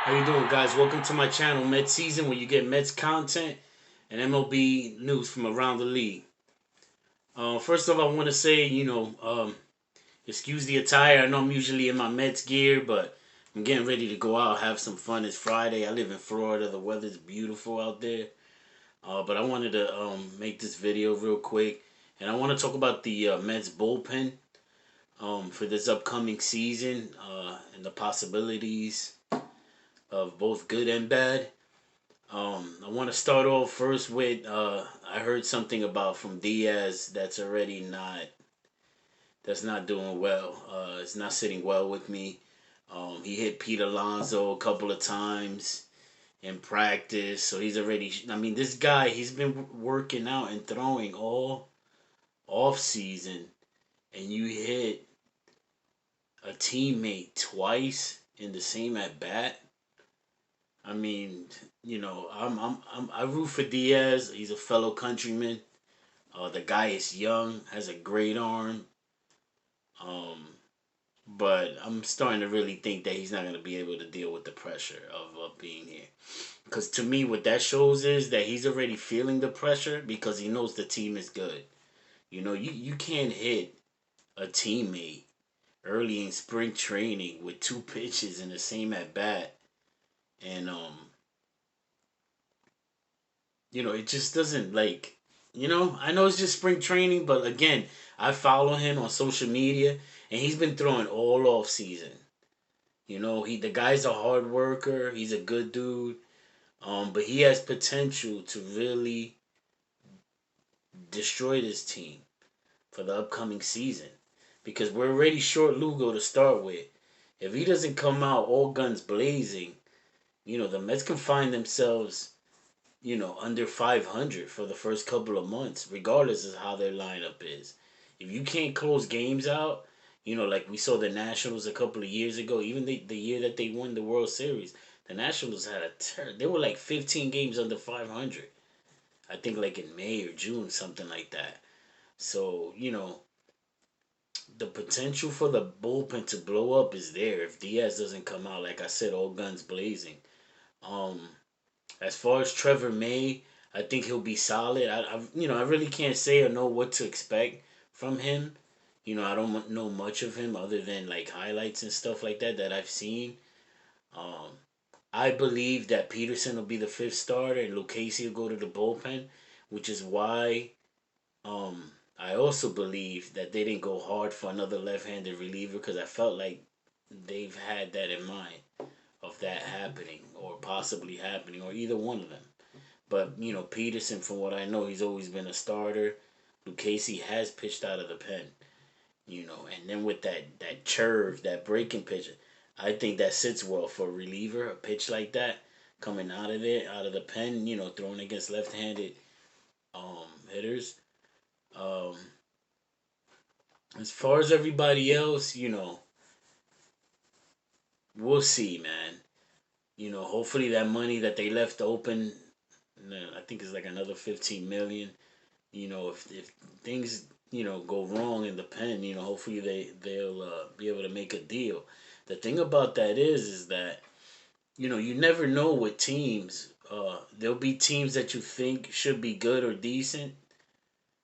How you doing, guys? Welcome to my channel, Mets Season, where you get Mets content and MLB news from around the league. First off, I want to say, excuse the attire. I know I'm usually in my Mets gear, but I'm getting ready to go out, have some fun. It's Friday. I live in Florida. The weather's beautiful out there. But I wanted to make this video real quick, and I want to talk about the Mets bullpen for this upcoming season and the possibilities of both good and bad. I want to start off first with I heard something about from Diaz that's not doing well. It's not sitting well with me. He hit Pete Alonso a couple of times in practice, so he's already. I mean, this guy he's been working out and throwing all off season, and you hit a teammate twice in the same at bat. I mean, I root for Diaz. He's a fellow countryman. The guy is young, has a great arm. Um, but I'm starting to really think that he's not going to be able to deal with the pressure of being here. Because to me, what that shows is that he's already feeling the pressure because he knows the team is good. You can't hit a teammate early in spring training with two pitches in the same at bat. And it just doesn't I know it's just spring training, but again, I follow him on social media and he's been throwing all off season. The guy's a hard worker, he's a good dude. But he has potential to really destroy this team for the upcoming season. Because we're already short Lugo to start with. If he doesn't come out all guns blazing, the Mets can find themselves under 500 for the first couple of months, regardless of how their lineup is. If you can't close games out, like we saw the Nationals a couple of years ago, even the year that they won the World Series, the Nationals had they were like 15 games under 500. I think like in May or June, something like that. So, the potential for the bullpen to blow up is there if Diaz doesn't come out, like I said, all guns blazing. Um, As far as Trevor May, I think he'll be solid. I really can't say or know what to expect from him. I don't know much of him other than like highlights and stuff like that I've seen. Um, I believe that Peterson will be the fifth starter and Lucchesi will go to the bullpen, which is why I also believe that they didn't go hard for another left-handed reliever because I felt like they've had that in mind of that happening or possibly happening or either one of them. But Peterson, from what I know, he's always been a starter. Lucchesi has pitched out of the pen, and then with that curve, that breaking pitch, I think that sits well for a reliever. A pitch like that coming out of there, out of the pen, throwing against left-handed hitters. Um, as far as everybody else, we'll see, man. Hopefully that money that they left open, I think it's like another 15 million. If things go wrong in the pen, hopefully they'll be able to make a deal. The thing about that is that you never know with teams. There'll be teams that you think should be good or decent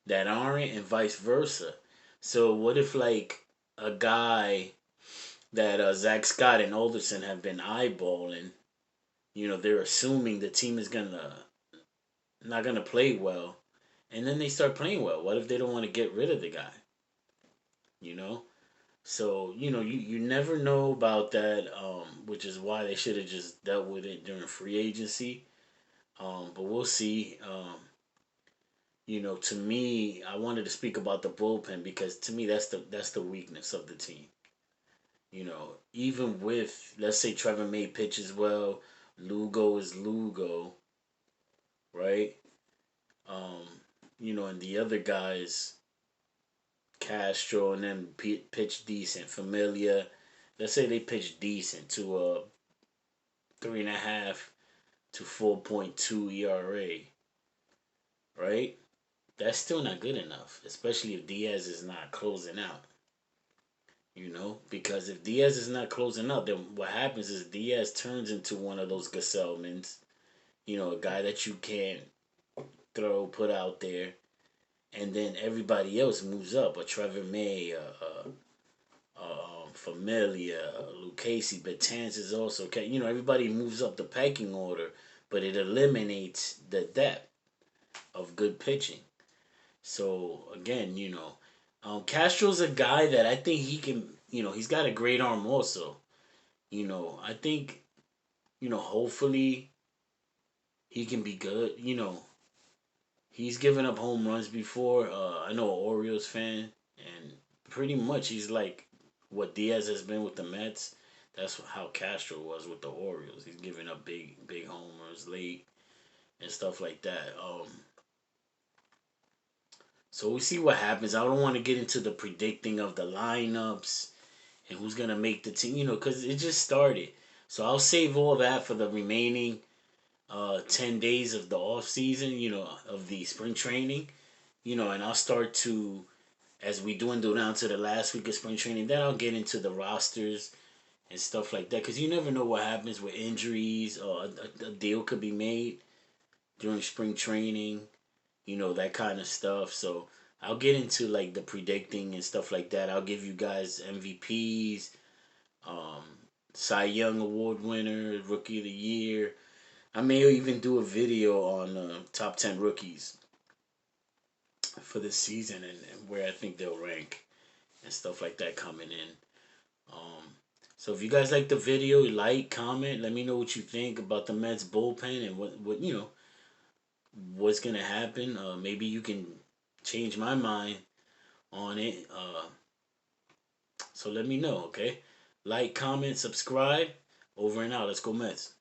that aren't, and vice versa. So what if like a guy that Zach Scott and Alderson have been eyeballing? They're assuming the team is gonna not gonna play well, and then they start playing well. What if they don't want to get rid of the guy? You know, so you never know about that, which is why they should have just dealt with it during free agency. But we'll see. To me, I wanted to speak about the bullpen because to me that's the weakness of the team. Even with let's say Trevor May pitches well, Lugo is Lugo, right? Um, and the other guys, Castro and them pitch decent. Familia, let's say they pitch decent to a 3.5 to 4.2 ERA, right? That's still not good enough, especially if Diaz is not closing out. because if Diaz is not closing out, then what happens is Diaz turns into one of those Gesellmans, a guy that you can't put out there, and then everybody else moves up. A Trevor May, Familia, Lucchesi, Bertans is also, everybody moves up the pecking order, but it eliminates the depth of good pitching. So again, Castro's a guy that I think he can. He's got a great arm also. I think hopefully he can be good. He's given up home runs before. I know an Orioles fan, and pretty much he's like what Diaz has been with the Mets. That's how Castro was with the Orioles. He's giving up big homers late and stuff like that. So we see what happens. I don't want to get into the predicting of the lineups and who's gonna make the team, because it just started. So I'll save all that for the remaining 10 days of the off season, of the spring training, and I'll start to as we dwindle down to the last week of spring training. Then I'll get into the rosters and stuff like that, because you never know what happens with injuries. Or a deal could be made during spring training, that kind of stuff. So I'll get into like the predicting and stuff like that. I'll give you guys MVPs, um, Cy Young Award winner, Rookie of the Year. I may even do a video on top 10 rookies for this season, and where I think they'll rank and stuff like that coming in. Um, so if you guys like the video, like, comment, let me know what you think about the Mets bullpen and what what's gonna happen. Maybe you can change my mind on it. So let me know, okay? Like, comment, subscribe. Over and out. Let's go Mets.